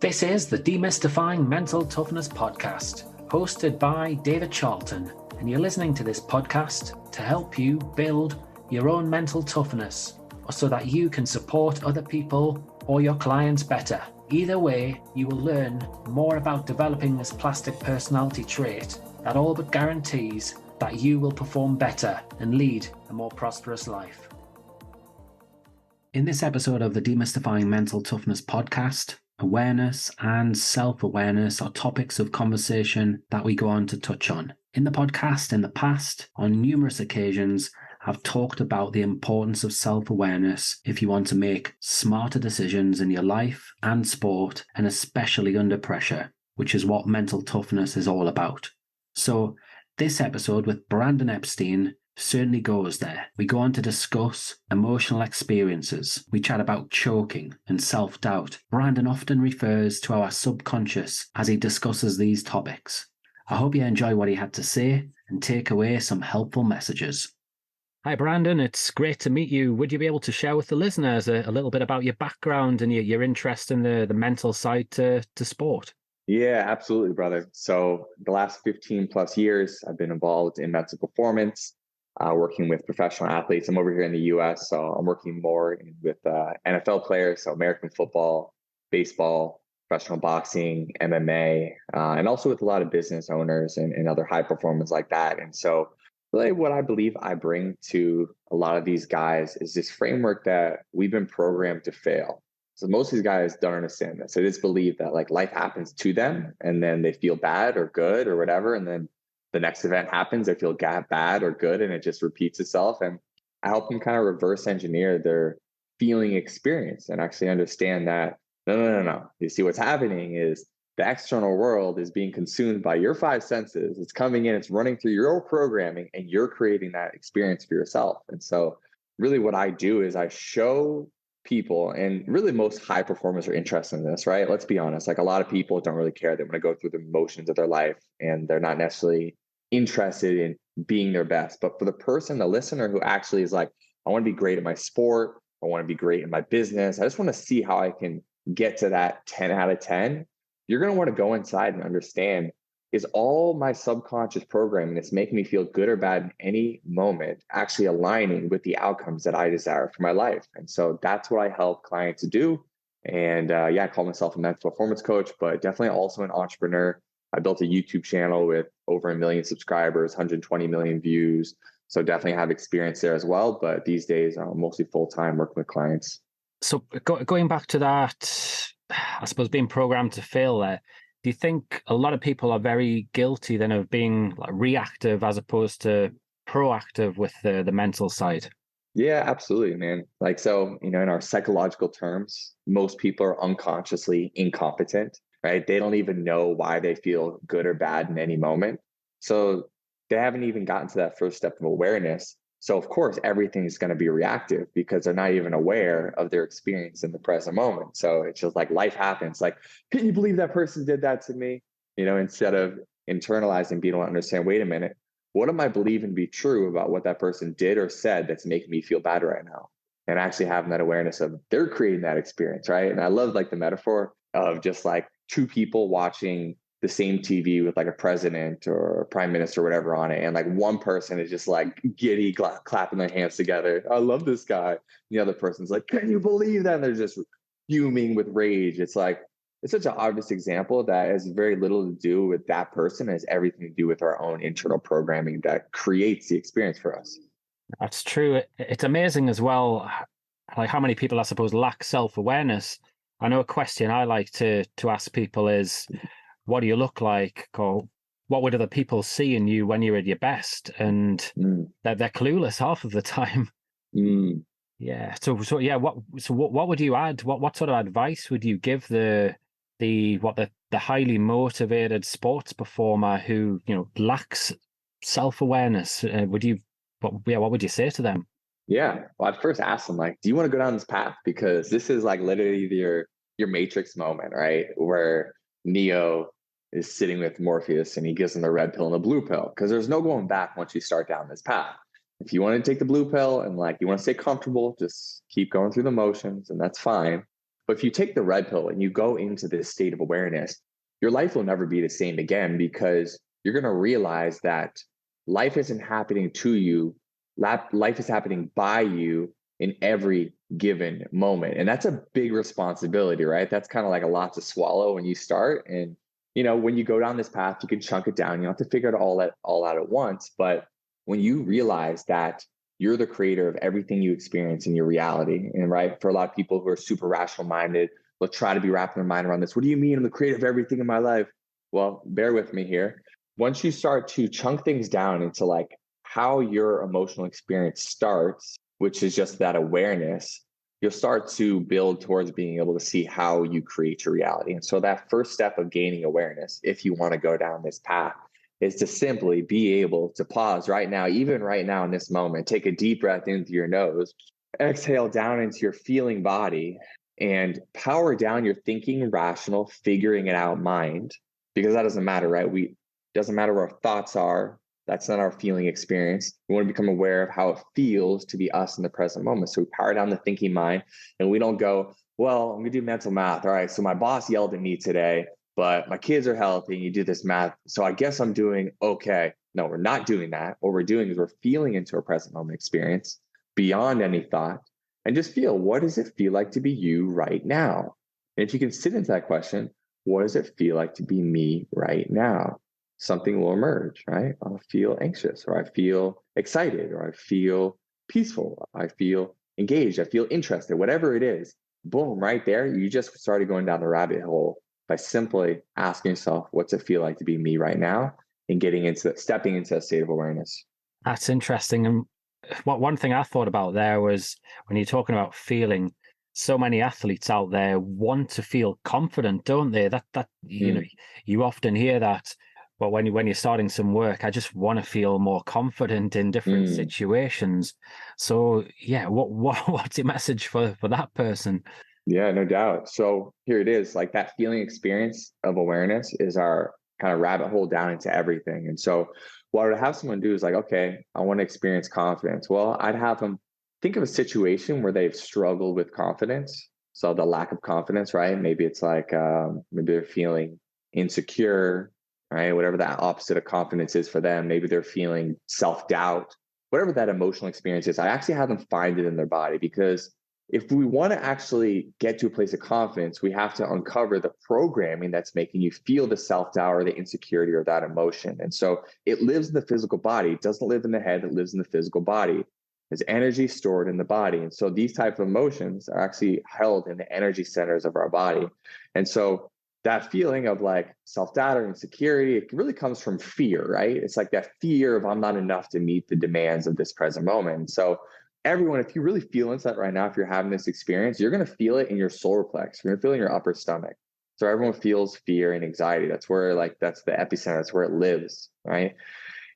This is the Demystifying Mental Toughness podcast, hosted by David Charlton, and you're listening to this podcast to help you build your own mental toughness, or so that you can support other people or your clients better. Either way, you will learn more about developing this plastic personality trait that all but guarantees that you will perform better and lead a more prosperous life. In this episode of the Demystifying Mental Toughness podcast, awareness and self-awareness are topics of conversation that we go on to touch on. In the podcast, in the past, on numerous occasions, I've talked about the importance of self-awareness if you want to make smarter decisions in your life and sport, and especially under pressure, which is what mental toughness is all about. So this episode with Brandon Epstein certainly goes there. We go on to discuss emotional experiences. We chat about choking and self-doubt. Brandon often refers to our subconscious as he discusses these topics. I hope you enjoy what he had to say and take away some helpful messages. Hi, Brandon. It's great to meet you. Would you be able to share with the listeners a little bit about your background and your interest in the mental side to sport? Yeah, absolutely, brother. So the last 15 plus years, I've been involved in mental performance, working with professional athletes. I'm over here in the US, so I'm working more with NFL players, so American football, baseball, professional boxing, MMA, and also with a lot of business owners and other high performers like that. And so really what I believe I bring to a lot of these guys is this framework that we've been programmed to fail. So most of these guys don't understand this. They just believe that like life happens to them and then they feel bad or good or whatever. And then the next event happens, they feel bad or good, and it just repeats itself. And I help them kind of reverse engineer their feeling experience and actually understand that, no. You see, what's happening is the external world is being consumed by your five senses. It's coming in, it's running through your programming, and you're creating that experience for yourself. And so really what I do is I show people, and really most high performers are interested in this, right? Let's be honest. Like a lot of people don't really care. They want to go through the motions of their life and they're not necessarily interested in being their best. But for the person, the listener who actually is like, I want to be great at my sport. I want to be great in my business. I just want to see how I can get to that 10 out of 10. You're going to want to go inside and understand, is all my subconscious programming that's making me feel good or bad in any moment actually aligning with the outcomes that I desire for my life? And so that's what I help clients to do. And I call myself a mental performance coach, but definitely also an entrepreneur. I built a YouTube channel with over 1 million subscribers, 120 million views. So definitely have experience there as well. But these days, I'm mostly full-time working with clients. So going back to that, I suppose being programmed to fail there, do you think a lot of people are very guilty then of being like reactive as opposed to proactive with the mental side? Yeah, absolutely, man. Like, so, in our psychological terms, most people are unconsciously incompetent, right? They don't even know why they feel good or bad in any moment. So they haven't even gotten to that first step of awareness. So of course, everything is going to be reactive because they're not even aware of their experience in the present moment. So it's just like life happens. Like, can you believe that person did that to me? Instead of internalizing, being able to understand, wait a minute, what am I believing to be true about what that person did or said that's making me feel bad right now? And actually having that awareness of they're creating that experience, right? And I love like the metaphor of just like two people watching the same TV with like a president or a prime minister or whatever on it. And like one person is just like giddy, clapping their hands together. I love this guy. The other person's like, can you believe that? And they're just fuming with rage. It's like, it's such an obvious example that has very little to do with that person. It has everything to do with our own internal programming that creates the experience for us. That's true. It's amazing as well, like how many people I suppose lack self-awareness. I know a question I like to ask people is, what do you look like? Or what would other people see in you when you're at your best? And they're clueless half of the time. Yeah. So what would you add? What sort of advice would you give the highly motivated sports performer who lacks self-awareness? What would you say to them? Yeah. Well, I'd first ask them, like, do you want to go down this path? Because this is like literally your Matrix moment, right? Where Neo is sitting with Morpheus and he gives him the red pill and the blue pill. Because there's no going back once you start down this path. If you want to take the blue pill and like you want to stay comfortable, just keep going through the motions and that's fine. But if you take the red pill and you go into this state of awareness, your life will never be the same again, because you're going to realize that life isn't happening to you. Life is happening by you in every given moment. And that's a big responsibility, right? That's kind of like a lot to swallow when you start. And, when you go down this path, you can chunk it down. You don't have to figure it all out at once. But when you realize that you're the creator of everything you experience in your reality, and right, for a lot of people who are super rational minded, they'll try to be wrapping their mind around this. What do you mean I'm the creator of everything in my life? Well, bear with me here. Once you start to chunk things down into like how your emotional experience starts, which is just that awareness, you'll start to build towards being able to see how you create your reality. And so that first step of gaining awareness, if you want to go down this path, is to simply be able to pause right now, even right now in this moment, take a deep breath in through your nose, exhale down into your feeling body, and power down your thinking, rational, figuring it out mind, because that doesn't matter, right? Doesn't matter where our thoughts are. That's not our feeling experience. We want to become aware of how it feels to be us in the present moment. So we power down the thinking mind, and we don't go, well, I'm going to do mental math. All right, so my boss yelled at me today, but my kids are healthy, and you do this math, so I guess I'm doing okay. No, we're not doing that. What we're doing is we're feeling into a present moment experience beyond any thought, and just feel, what does it feel like to be you right now? And if you can sit into that question, what does it feel like to be me right now? Something will emerge, right? I'll feel anxious, or I feel excited, or I feel peaceful, I feel engaged, I feel interested, whatever it is. Boom, right there, you just started going down the rabbit hole by simply asking yourself, what's it feel like to be me right now? And stepping into a state of awareness. That's interesting. And one thing I thought about there was, when you're talking about feeling, so many athletes out there want to feel confident, don't they? You often hear that. But when you're starting some work, I just want to feel more confident in different situations. So yeah, what's your message for that person? Yeah, no doubt. So here it is, like that feeling experience of awareness is our kind of rabbit hole down into everything. And so what I would have someone do is like, okay, I want to experience confidence. Well, I'd have them think of a situation where they've struggled with confidence. So the lack of confidence, right? Maybe it's like, maybe they're feeling insecure, right? Whatever that opposite of confidence is for them. Maybe they're feeling self-doubt, whatever that emotional experience is. I actually have them find it in their body, because if we want to actually get to a place of confidence, we have to uncover the programming that's making you feel the self-doubt or the insecurity or that emotion. And so it lives in the physical body. It doesn't live in the head. It lives in the physical body. There's energy stored in the body. And so these type of emotions are actually held in the energy centers of our body. And so that feeling of like self-doubt or insecurity, it really comes from fear, right? It's like that fear of I'm not enough to meet the demands of this present moment. So everyone, if you really feel into that right now, if you're having this experience, you're going to feel it in your solar plex. You're going to feel it in your upper stomach. So everyone feels fear and anxiety. That's where, like, that's the epicenter. That's where it lives, right?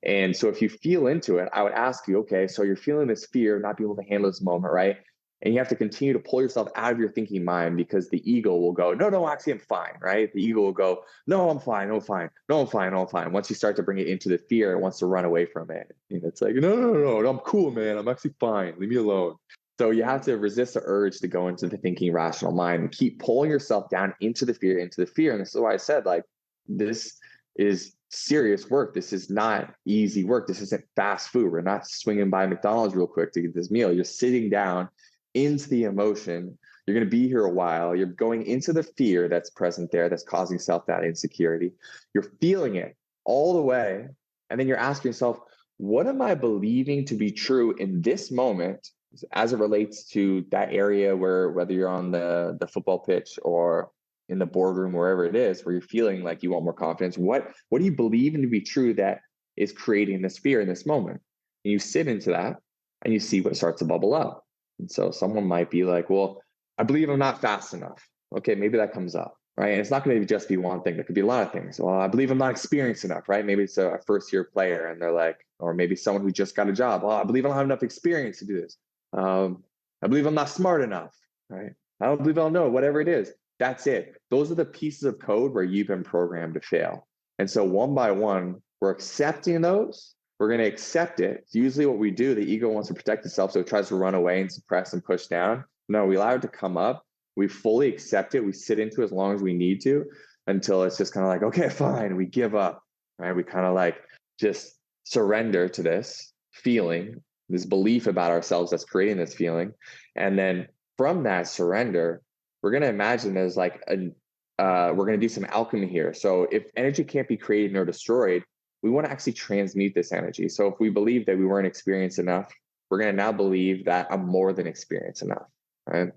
And so if you feel into it, I would ask you, okay, so you're feeling this fear of not being able to handle this moment, right? And you have to continue to pull yourself out of your thinking mind, because the ego will go, no, actually, I'm fine, right? The ego will go, no, I'm fine, no, I'm fine, no, I'm fine, no, I'm fine. Once you start to bring it into the fear, it wants to run away from it. And it's like, no, I'm cool, man. I'm actually fine. Leave me alone. So you have to resist the urge to go into the thinking rational mind and keep pulling yourself down into the fear. And this is why I said, like, this is serious work. This is not easy work. This isn't fast food. We're not swinging by McDonald's real quick to get this meal. You're sitting down into the emotion. You're going to be here a while. You're going into the fear that's present there, that's causing self-doubt, insecurity. You're feeling it all the way. And then you're asking yourself, what am I believing to be true in this moment as it relates to that area where, whether you're on the football pitch or in the boardroom, wherever it is, where you're feeling like you want more confidence, what do you believe in to be true that is creating this fear in this moment? And you sit into that and you see what starts to bubble up. And so someone might be like, well, I believe I'm not fast enough. Okay, maybe that comes up, right? And it's not going to just be one thing. It could be a lot of things. Well, I believe I'm not experienced enough, right? Maybe it's a first-year player and they're like, or maybe someone who just got a job. Well, I believe I don't have enough experience to do this. I believe I'm not smart enough, right? I don't believe I'll know, whatever it is. That's it. Those are the pieces of code where you've been programmed to fail. And so one by one, we're accepting those. We're going to accept it. It's usually what we do. The ego wants to protect itself, so it tries to run away and suppress and push down. No, we allow it to come up. We fully accept it. We sit into it as long as we need to until it's just kind of like, okay, fine, we give up, right? We kind of like just surrender to this feeling, this belief about ourselves that's creating this feeling. And then from that surrender, we're going to imagine there's like we're going to do some alchemy here. So if energy can't be created nor destroyed, we want to actually transmute this energy. So if we believe that we weren't experienced enough, we're going to now believe that I'm more than experienced enough. Right.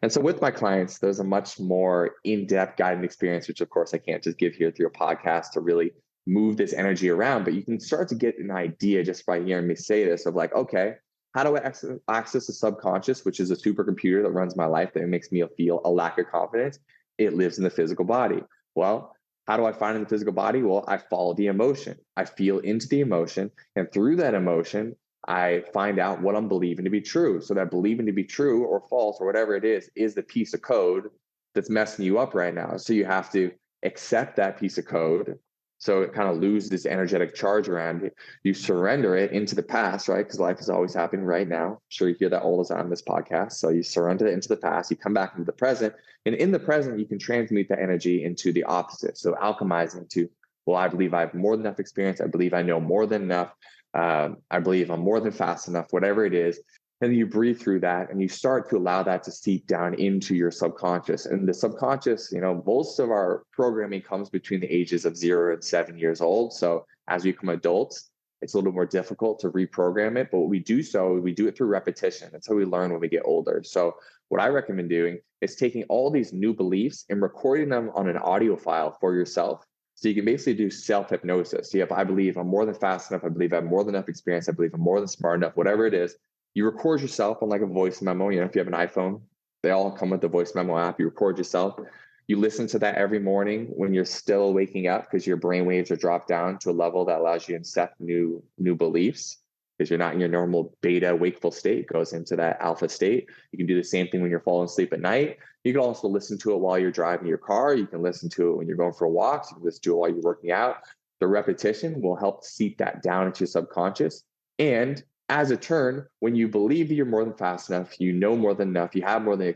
And so with my clients, there's a much more in-depth guided experience, which of course I can't just give here through a podcast to really move this energy around, but you can start to get an idea just by hearing me say this of like, okay, how do I access the subconscious, which is a supercomputer that runs my life that makes me feel a lack of confidence? It lives in the physical body. Well, how do I find in the physical body? Well, I follow the emotion. I feel into the emotion, and through that emotion, I find out what I'm believing to be true. So that believing to be true or false or whatever it is the piece of code that's messing you up right now. So you have to accept that piece of code. So it kind of loses this energetic charge around you. You surrender it into the past, right? Because life is always happening right now. I'm sure you hear that all the time in this podcast. So you surrender it into the past, you come back into the present. And in the present, you can transmute the energy into the opposite. So alchemizing to, well, I believe I have more than enough experience. I believe I know more than enough. I believe I'm more than fast enough, whatever it is. And you breathe through that and you start to allow that to seep down into your subconscious. And the subconscious, most of our programming comes between the ages of 0 and 7 years old. So as we become adults, it's a little more difficult to reprogram it. But what we do it through repetition. That's how we learn when we get older. So what I recommend doing is taking all these new beliefs and recording them on an audio file for yourself. So you can basically do self-hypnosis. I believe I'm more than fast enough. I believe I have more than enough experience. I believe I'm more than smart enough, whatever it is. You record yourself on like a voice memo. If you have an iPhone, they all come with the voice memo app. You record yourself. You listen to that every morning when you're still waking up because your brain waves are dropped down to a level that allows you to accept new beliefs because you're not in your normal beta wakeful state. It goes into that alpha state. You can do the same thing when you're falling asleep at night. You can also listen to it while you're driving your car. You can listen to it when you're going for walks. You can listen to it while you're working out. The repetition will help seep that down into your subconscious. And as a turn, when you believe that you're more than fast enough, you know more than enough, you have more than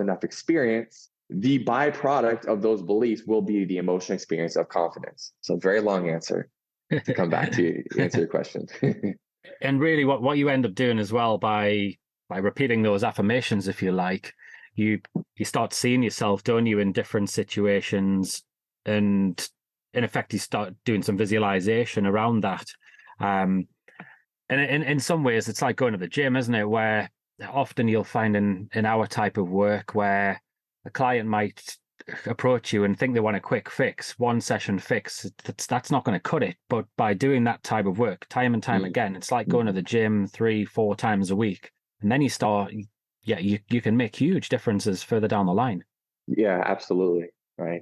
enough experience, the byproduct of those beliefs will be the emotional experience of confidence. So very long answer to come back to answer your question. And really what you end up doing as well by repeating those affirmations, if you like, you start seeing yourself, don't you, in different situations, and in effect you start doing some visualization around that. And in some ways, it's like going to the gym, isn't it? Where often you'll find in our type of work where a client might approach you and think they want a quick fix, one session fix. That's not going to cut it. But by doing that type of work time and time again, it's like going to the gym 3-4 times a week. And then you start, you can make huge differences further down the line. Yeah, absolutely. Right.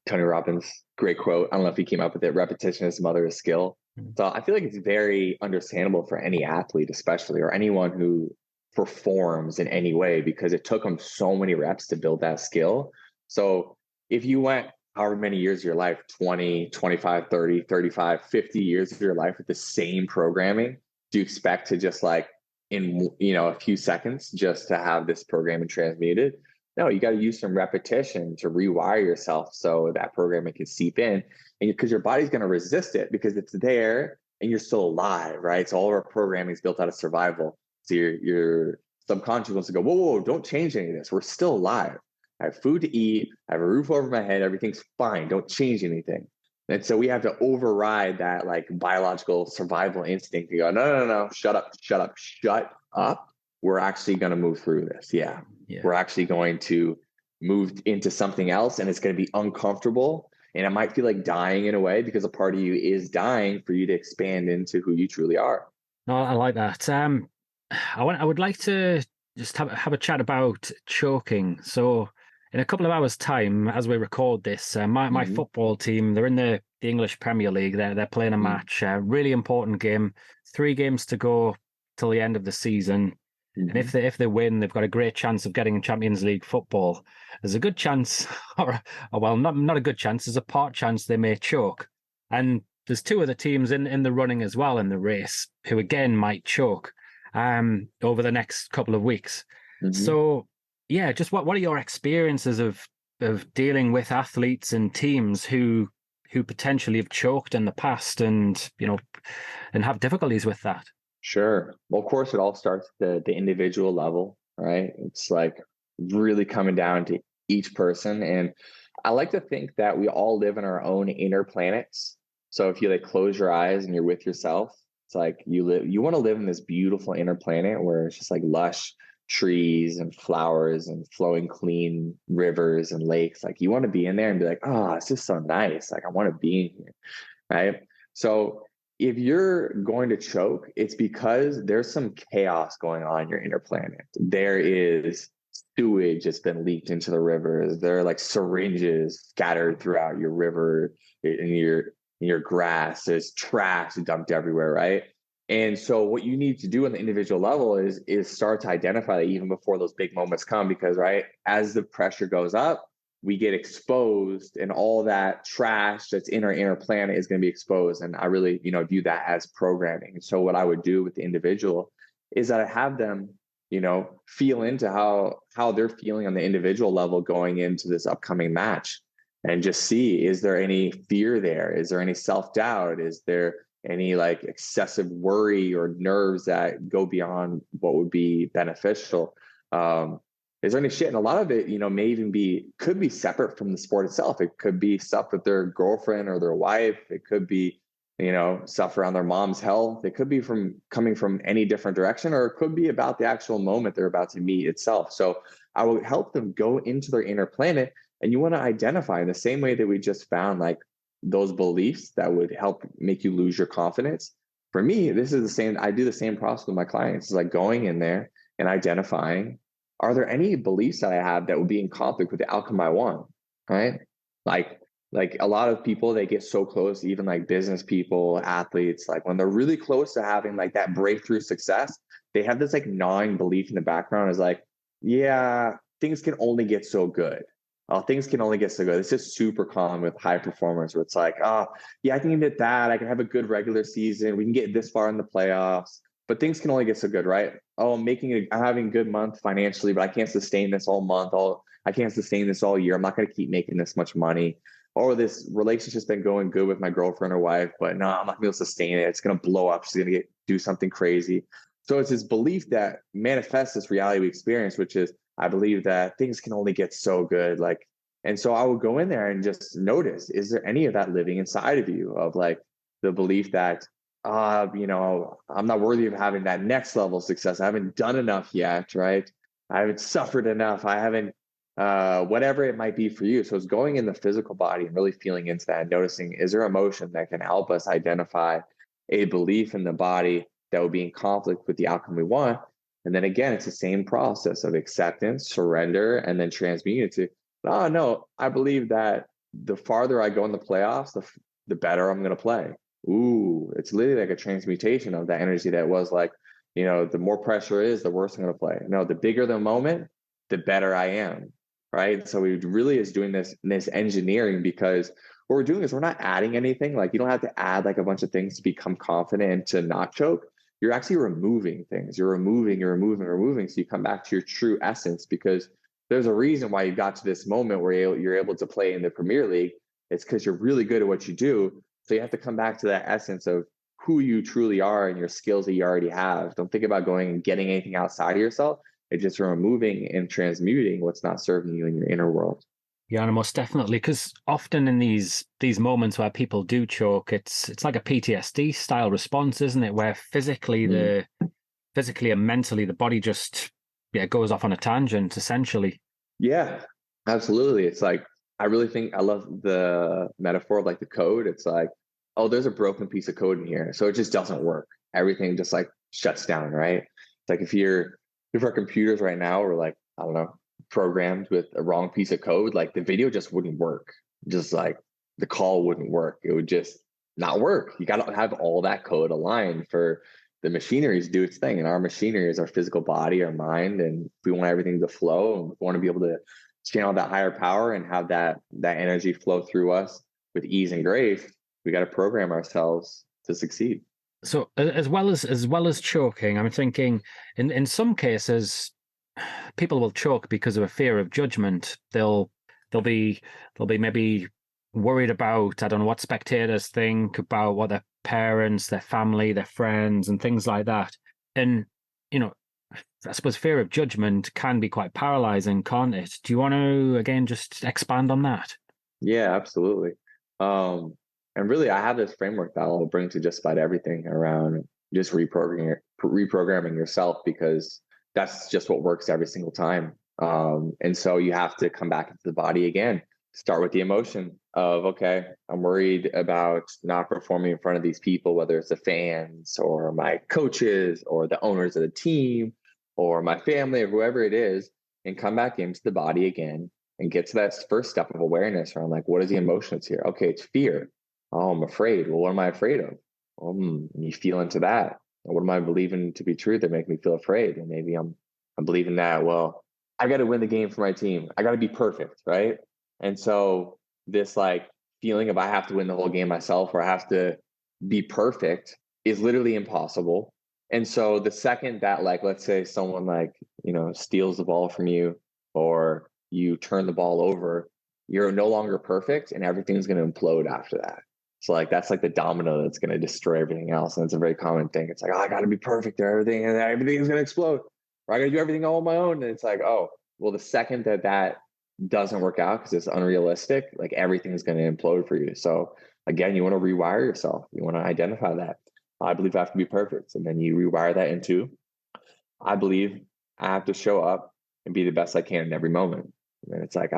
Tony Robbins, great quote. I don't know if he came up with it. Repetition is the mother of skill. So I feel like it's very understandable for any athlete, especially, or anyone who performs in any way, because it took them so many reps to build that skill. So if you went however many years of your life, 20, 25, 30, 35, 50 years of your life with the same programming, do you expect to just like in, a few seconds just to have this programming transmuted? No, you got to use some repetition to rewire yourself so that programming can seep in. And because your body's going to resist it because it's there and you're still alive, right? So all of our programming is built out of survival. So your subconscious wants to go, whoa, don't change any of this. We're still alive. I have food to eat. I have a roof over my head. Everything's fine. Don't change anything. And so we have to override that like biological survival instinct to go, no, shut up. We're actually going to move through this. Yeah. We're actually going to move into something else, and it's going to be uncomfortable. And it might feel like dying in a way because a part of you is dying for you to expand into who you truly are. No, I like that. I would like to just have a chat about choking. So in a couple of hours' time, as we record this, my football team, they're in the English Premier League. They're playing a match, really important game. 3 games to go till the end of the season. And if they win, they've got a great chance of getting Champions League football. There's a good chance, or well, not a good chance. There's a part chance they may choke. And there's 2 other teams in the running as well in the race who again might choke over the next couple of weeks. So Yeah, just what are your experiences of dealing with athletes and teams who potentially have choked in the past and, and have difficulties with that? Sure. Well, of course, it all starts at the individual level, right? It's like really coming down to each person. And I like to think that we all live in our own inner planets. So if you like close your eyes and you're with yourself, it's like you want to live in this beautiful inner planet where it's just like lush trees and flowers and flowing clean rivers and lakes. Like you want to be in there and be like, oh, it's just so nice. Like I want to be in here, right? So if you're going to choke, it's because there's some chaos going on in your inner planet. There is sewage that's been leaked into the rivers. There are like syringes scattered throughout your river in your grass. There's trash dumped everywhere, right? And so what you need to do on the individual level is start to identify that even before those big moments come, because right as the pressure goes up, we get exposed and all that trash that's in our inner planet is going to be exposed. And I really, view that as programming. And so what I would do with the individual is that I have them, feel into how they're feeling on the individual level going into this upcoming match and just see, is there any fear there? Is there any self-doubt? Is there any like excessive worry or nerves that go beyond what would be beneficial? Is there any shit? And a lot of it, may even could be separate from the sport itself. It could be stuff with their girlfriend or their wife. It could be, stuff around their mom's health. It could be coming from any different direction, or it could be about the actual moment they're about to meet itself. So I will help them go into their inner planet. And you want to identify in the same way that we just found like those beliefs that would help make you lose your confidence. For me, this is the same. I do the same process with my clients. It's like going in there and identifying, are there any beliefs that I have that would be in conflict with the outcome I want? Right? Like a lot of people, they get so close, even like business people, athletes, like when they're really close to having like that breakthrough success, they have this like gnawing belief in the background is like, yeah, things can only get so good. Oh, things can only get so good. It's just super common with high performers where it's like, oh, yeah, I can get that. I can have a good regular season. We can get this far in the playoffs, but things can only get so good, right? Oh, I'm having a good month financially, but I can't sustain this all month. I can't sustain this all year. I'm not going to keep making this much money. Or this relationship's been going good with my girlfriend or wife, but no, I'm not going to be able to sustain it. It's going to blow up. She's going to do something crazy. So it's this belief that manifests this reality we experience, which is I believe that things can only get so good. Like, and so I would go in there and just notice, is there any of that living inside of you of like the belief that I'm not worthy of having that next level of success. I haven't done enough yet, right? I haven't suffered enough. I haven't, whatever it might be for you. So it's going in the physical body and really feeling into that and noticing, is there emotion that can help us identify a belief in the body that will be in conflict with the outcome we want? And then again, it's the same process of acceptance, surrender, and then transmuting it to, oh, no, I believe that the farther I go in the playoffs, the better I'm going to play. Ooh, it's literally like a transmutation of that energy that was like, the more pressure is, the worse I'm going to play. No, the bigger the moment, the better I am. Right. So we really is doing this engineering, because what we're doing is we're not adding anything. Like you don't have to add like a bunch of things to become confident and to not choke. You're actually removing things. You're removing. So you come back to your true essence, because there's a reason why you got to this moment where you're able to play in the Premier League. It's because you're really good at what you do. So you have to come back to that essence of who you truly are and your skills that you already have. Don't think about going and getting anything outside of yourself. It's just removing and transmuting what's not serving you in your inner world. Yeah, and most definitely, because often in these moments where people do choke, it's like a PTSD style response, isn't it? Where physically and mentally the body just goes off on a tangent, essentially. Yeah, absolutely. It's like, I really think I love the metaphor of like the code. It's like, oh, there's a broken piece of code in here. So it just doesn't work. Everything just like shuts down, right? It's like if our computers right now were like, I don't know, programmed with a wrong piece of code, like the video just wouldn't work. Just like the call wouldn't work. It would just not work. You got to have all that code aligned for the machinery to do its thing. And our machinery is our physical body, our mind. And if we want everything to flow and we want to be able to channel that higher power and have that energy flow through us with ease and grace, we got to program ourselves to succeed. So as well as choking, I'm thinking in some cases, people will choke because of a fear of judgment. They'll be maybe worried about, I don't know, what spectators think, about what their parents, their family, their friends, and things like that. And you know, I suppose fear of judgment can be quite paralyzing, can't it? Do you want to again just expand on that? Yeah, absolutely. And really, I have this framework that I'll bring to just about everything around just reprogramming yourself, because that's just what works every single time. And so you have to come back into the body again. Start with the emotion of, okay, I'm worried about not performing in front of these people, whether it's the fans or my coaches or the owners of the team or my family or whoever it is, and come back into the body again and get to that first step of awareness around, like, what is the emotions here? Okay, it's fear. Oh, I'm afraid. Well, what am I afraid of? And you feel into that. What am I believing to be true that make me feel afraid? And maybe I'm believing that, well, I got to win the game for my team. I got to be perfect, right? And so this like feeling of I have to win the whole game myself, or I have to be perfect, is literally impossible. And so the second that, like, let's say someone like, steals the ball from you, or you turn the ball over, you're no longer perfect, and everything's going to implode after that. So like that's like the domino that's going to destroy everything else. And it's a very common thing. It's like, oh, I got to be perfect or everything, and everything is going to explode. Or I got to do everything all on my own. And it's like, oh, well, the second that doesn't work out because it's unrealistic, like everything is going to implode for you. So again, you want to rewire yourself. You want to identify that. I believe I have to be perfect. And then you rewire that into, I believe I have to show up and be the best I can in every moment. And it's like,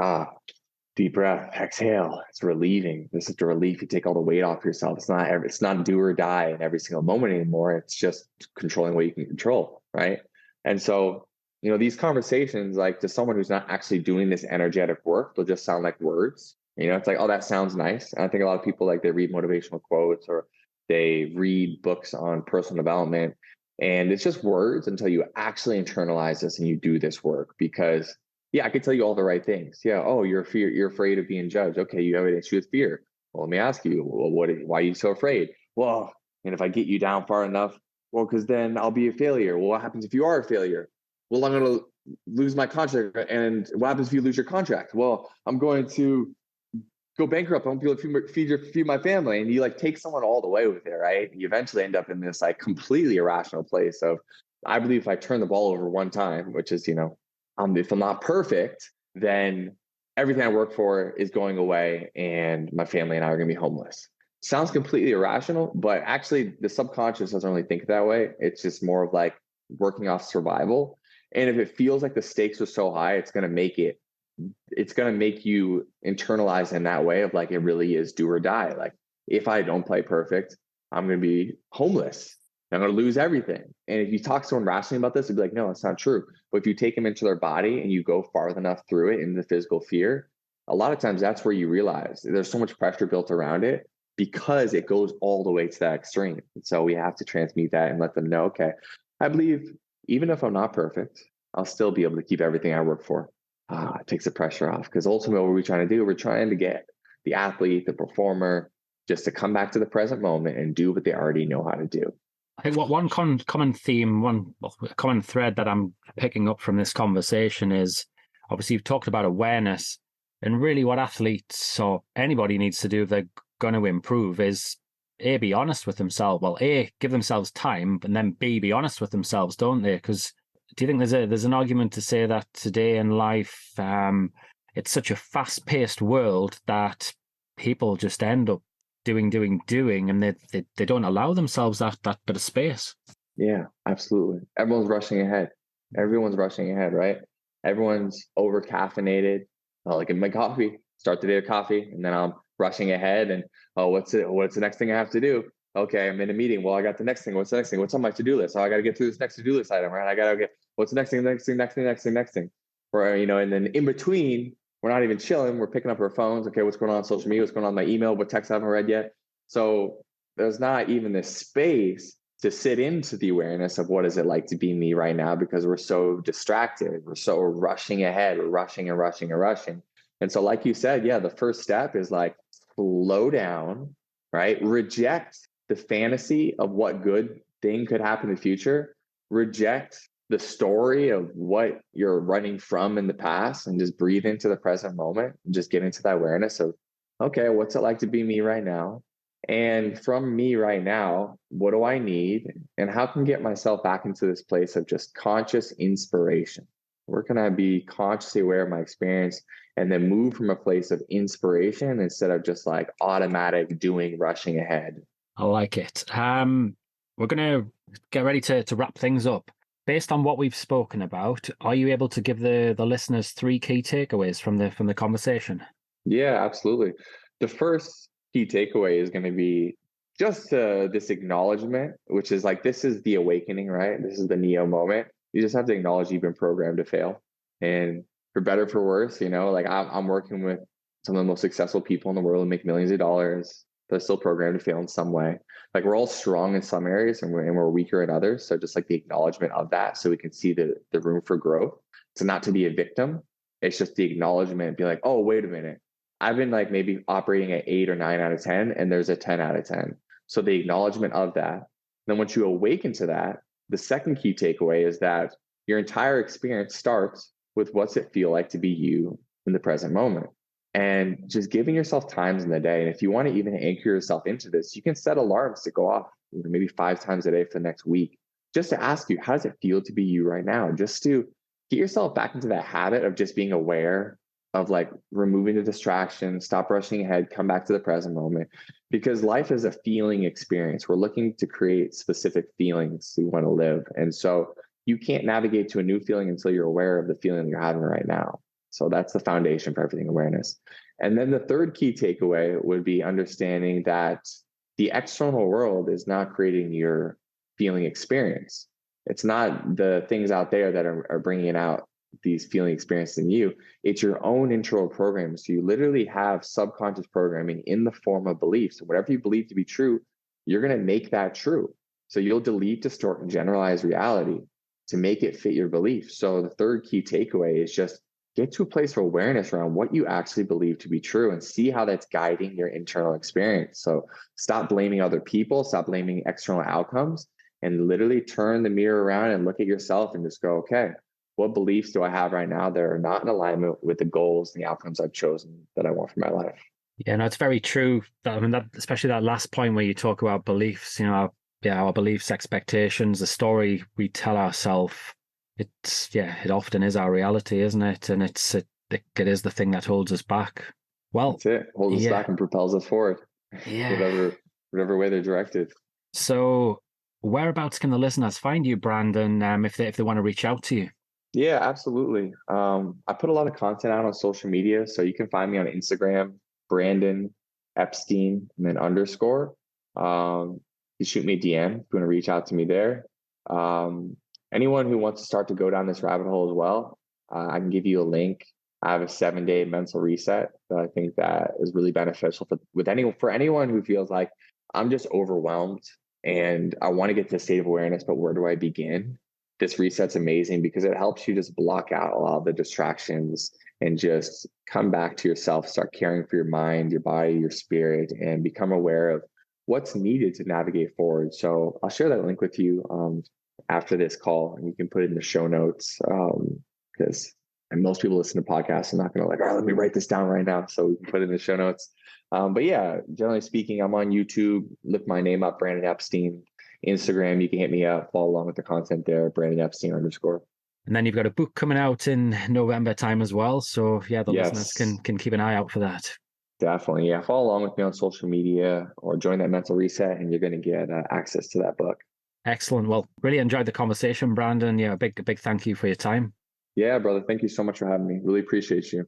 deep breath, exhale. It's relieving. This is the relief. You take all the weight off yourself. It's not do or die in every single moment anymore. It's just controlling what you can control, right? And so, these conversations, like, to someone who's not actually doing this energetic work, they'll just sound like words. It's like, oh, that sounds nice. And I think a lot of people, like, they read motivational quotes or they read books on personal development, and it's just words until you actually internalize this and you do this work. Because yeah, I could tell you all the right things. Yeah. Oh, you're afraid of being judged. Okay. You have an issue with fear. Well, let me ask you, well, why are you so afraid? Well, and if I get you down far enough, well, because then I'll be a failure. Well, what happens if you are a failure? Well, I'm going to lose my contract. And what happens if you lose your contract? Well, I'm going to go bankrupt. I won't be able to feed my family. And you like take someone all the way with it, right? You eventually end up in this like completely irrational place of, I believe if I turn the ball over one time, which is, if I'm not perfect, then everything I work for is going away and my family and I are going to be homeless. Sounds completely irrational, but actually the subconscious doesn't really think that way. It's just more of like working off survival. And if it feels like the stakes are so high, it's going to make you internalize in that way of like, it really is do or die. Like, if I don't play perfect, I'm going to be homeless. I'm going to lose everything. And if you talk to someone rationally about this, they'd be like, no, it's not true. But if you take them into their body and you go far enough through it in the physical fear, a lot of times that's where you realize there's so much pressure built around it because it goes all the way to that extreme. And so we have to transmute that and let them know, okay, I believe even if I'm not perfect, I'll still be able to keep everything I work for. It takes the pressure off, because ultimately what we're trying to do, we're trying to get the athlete, the performer, just to come back to the present moment and do what they already know how to do. I think what one common theme, common thread that I'm picking up from this conversation is, obviously you've talked about awareness, and really what athletes or anybody needs to do if they're going to improve is A, be honest with themselves. Well, A, give themselves time, and then B, be honest with themselves, don't they? Because do you think there's an argument to say that today in life, it's such a fast-paced world that people just end up doing, and they don't allow themselves that bit of space? Yeah, absolutely. Everyone's rushing ahead. Right? Everyone's over caffeinated. Like in my coffee, start the day with coffee, and then I'm rushing ahead. And what's the next thing I have to do? Okay, I'm in a meeting. Well, I got the next thing. What's the next thing? What's on my to-do list? Oh, I got to get through this next to-do list item, right? I got to get what's the next thing. Or, and then in between, we're not even chilling. We're picking up our phones. Okay, what's going on social media? What's going on my email? What text I haven't read yet? So there's not even this space to sit into the awareness of what is it like to be me right now, because we're so distracted. We're so rushing ahead. We're rushing and rushing and rushing. And so, like you said, yeah, the first step is like slow down, right? Reject the fantasy of what good thing could happen in the future. Reject the story of what you're running from in the past and just breathe into the present moment and just get into that awareness of, okay, what's it like to be me right now? And from me right now, what do I need? And how can I get myself back into this place of just conscious inspiration? Where can I be consciously aware of my experience and then move from a place of inspiration instead of just like automatic doing, rushing ahead? I like it. We're going to get ready to wrap things up. Based on what we've spoken about, are you able to give the listeners 3 key takeaways from the conversation? Yeah, absolutely. The first key takeaway is going to be just this acknowledgement, which is like, this is the awakening, right? This is the Neo moment. You just have to acknowledge you've been programmed to fail. And for better, for worse, like I'm working with some of the most successful people in the world who make millions of dollars. They're still programmed to fail in some way. Like we're all strong in some areas and we're weaker in others. So just like the acknowledgement of that, so we can see the room for growth. So not to be a victim. It's just the acknowledgement, be like, oh, wait a minute. I've been like maybe operating at 8 or 9 out of 10, and there's a 10 out of 10. So the acknowledgement of that. Then once you awaken to that, the second key takeaway is that your entire experience starts with what's it feel like to be you in the present moment. And just giving yourself times in the day. And if you want to even anchor yourself into this, you can set alarms to go off maybe 5 times a day for the next week, just to ask you, how does it feel to be you right now? Just to get yourself back into that habit of just being aware of like removing the distraction, stop rushing ahead, come back to the present moment, because life is a feeling experience. We're looking to create specific feelings we want to live. And so you can't navigate to a new feeling until you're aware of the feeling you're having right now. So that's the foundation for everything, awareness. And then the third key takeaway would be understanding that the external world is not creating your feeling experience. It's not the things out there that are bringing out these feeling experiences in you. It's your own internal programming. So you literally have subconscious programming in the form of beliefs. So whatever you believe to be true, you're going to make that true. So you'll delete, distort, and generalize reality to make it fit your beliefs. So the third key takeaway is just get to a place of awareness around what you actually believe to be true and see how that's guiding your internal experience. So stop blaming other people, stop blaming external outcomes, and literally turn the mirror around and look at yourself and just go, okay, what beliefs do I have right now that are not in alignment with the goals and the outcomes I've chosen that I want for my life? Yeah, no, it's very true. That especially that last point where you talk about beliefs, our beliefs, expectations, the story we tell ourselves. It often is our reality, isn't it? And it is the thing that holds us back. Well, that's it. Holds us back and propels us forward. Yeah. Whatever way they're directed. So, whereabouts can the listeners find you, Brandon, if they want to reach out to you? Yeah, absolutely. I put a lot of content out on social media, so you can find me on Instagram, Brandon Epstein, and then _. You shoot me a DM if you want to reach out to me there. Anyone who wants to start to go down this rabbit hole as well, I can give you a link. I have a 7-day mental reset that I think that is really beneficial for anyone who feels like I'm just overwhelmed and I want to get to a state of awareness, but where do I begin? This reset's amazing because it helps you just block out a lot of the distractions and just come back to yourself, start caring for your mind, your body, your spirit, and become aware of what's needed to navigate forward. So I'll share that link with you after this call, and you can put it in the show notes because most people listen to podcasts. I'm not going to like, let me write this down right now. So we can put it in the show notes. But yeah, generally speaking, I'm on YouTube. Look my name up, Brandon Epstein. Instagram, you can hit me up, follow along with the content there, Brandon Epstein _. And then you've got a book coming out in November time as well. So yeah, the listeners can keep an eye out for that. Definitely. Yeah. Follow along with me on social media or join that mental reset and you're going to get access to that book. Excellent. Well, really enjoyed the conversation, Brandon. Yeah, a big thank you for your time. Yeah, brother. Thank you so much for having me. Really appreciate you.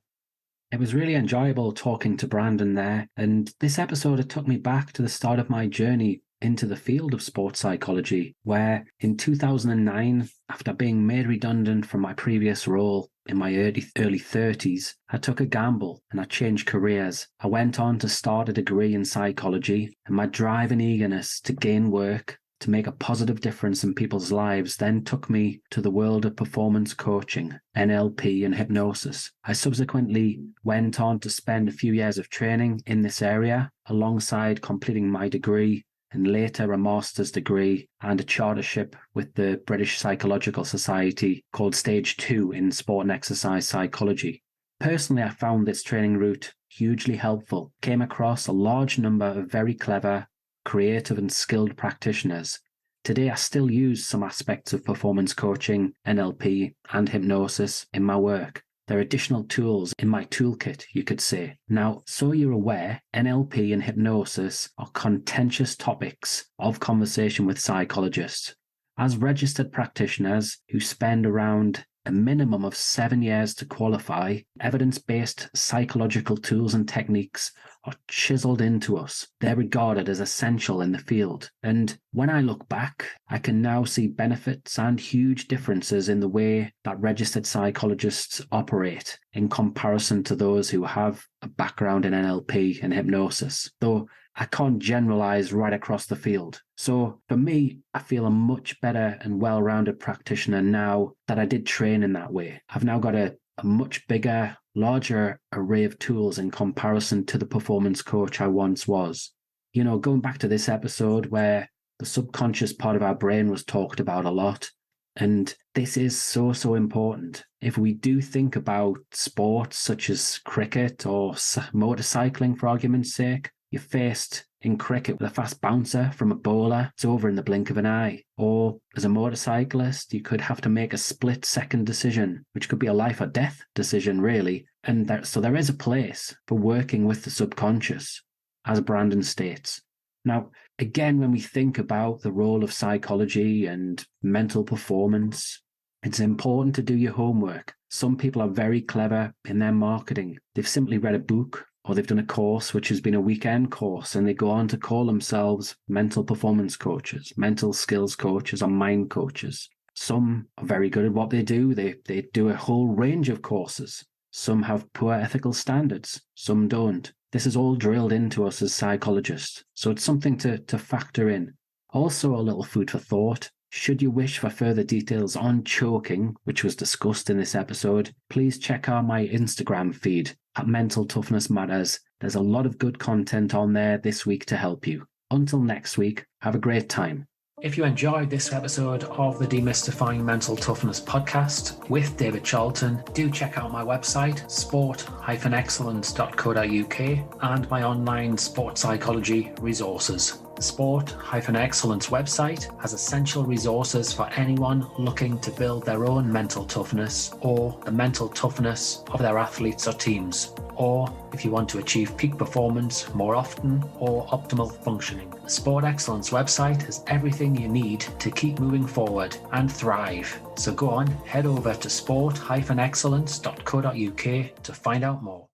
It was really enjoyable talking to Brandon there. And this episode, it took me back to the start of my journey into the field of sports psychology, where in 2009, after being made redundant from my previous role in my early 30s, I took a gamble and I changed careers. I went on to start a degree in psychology, and my drive and eagerness to gain work, to make a positive difference in people's lives, then took me to the world of performance coaching, NLP, and hypnosis. I subsequently went on to spend a few years of training in this area alongside completing my degree and later a master's degree and a chartership with the British Psychological Society called Stage 2 in Sport and Exercise Psychology. Personally, I found this training route hugely helpful. Came across a large number of very clever, creative and skilled practitioners. Today, I still use some aspects of performance coaching, NLP and hypnosis in my work. There are additional tools in my toolkit, you could say. Now, so you're aware, NLP and hypnosis are contentious topics of conversation with psychologists. As registered practitioners who spend around a minimum of 7 years to qualify, evidence-based psychological tools and techniques are chiseled into us. They're regarded as essential in the field. And when I look back, I can now see benefits and huge differences in the way that registered psychologists operate in comparison to those who have a background in NLP and hypnosis, though I can't generalize right across the field. So for me, I feel a much better and well-rounded practitioner now that I did train in that way. I've now got a much bigger, larger array of tools in comparison to the performance coach I once was. You know, going back to this episode where the subconscious part of our brain was talked about a lot, and this is so important. If we do think about sports such as cricket or motorcycling, for argument's sake, you're faced in cricket with a fast bouncer from a bowler. It's over in the blink of an eye. Or as a motorcyclist, you could have to make a split-second decision, which could be a life or death decision, really. And so there is a place for working with the subconscious, as Brandon states. Now, again, when we think about the role of psychology and mental performance, it's important to do your homework. Some people are very clever in their marketing. They've simply read a book, or they've done a course which has been a weekend course, and they go on to call themselves mental performance coaches, mental skills coaches, or mind coaches. Some are very good at what they do. They do a whole range of courses. Some have poor ethical standards. Some don't. This is all drilled into us as psychologists, so it's something to factor in. Also, a little food for thought. Should you wish for further details on choking, which was discussed in this episode, please check out my Instagram feed at Mental Toughness Matters. There's a lot of good content on there this week to help you. Until next week, have a great time. If you enjoyed this episode of the Demystifying Mental Toughness podcast with David Charlton, do check out my website, sport-excellence.co.uk, and my online sport psychology resources. The Sport-Excellence website has essential resources for anyone looking to build their own mental toughness or the mental toughness of their athletes or teams, or if you want to achieve peak performance more often or optimal functioning. The Sport Excellence website has everything you need to keep moving forward and thrive. So go on, head over to sport-excellence.co.uk to find out more.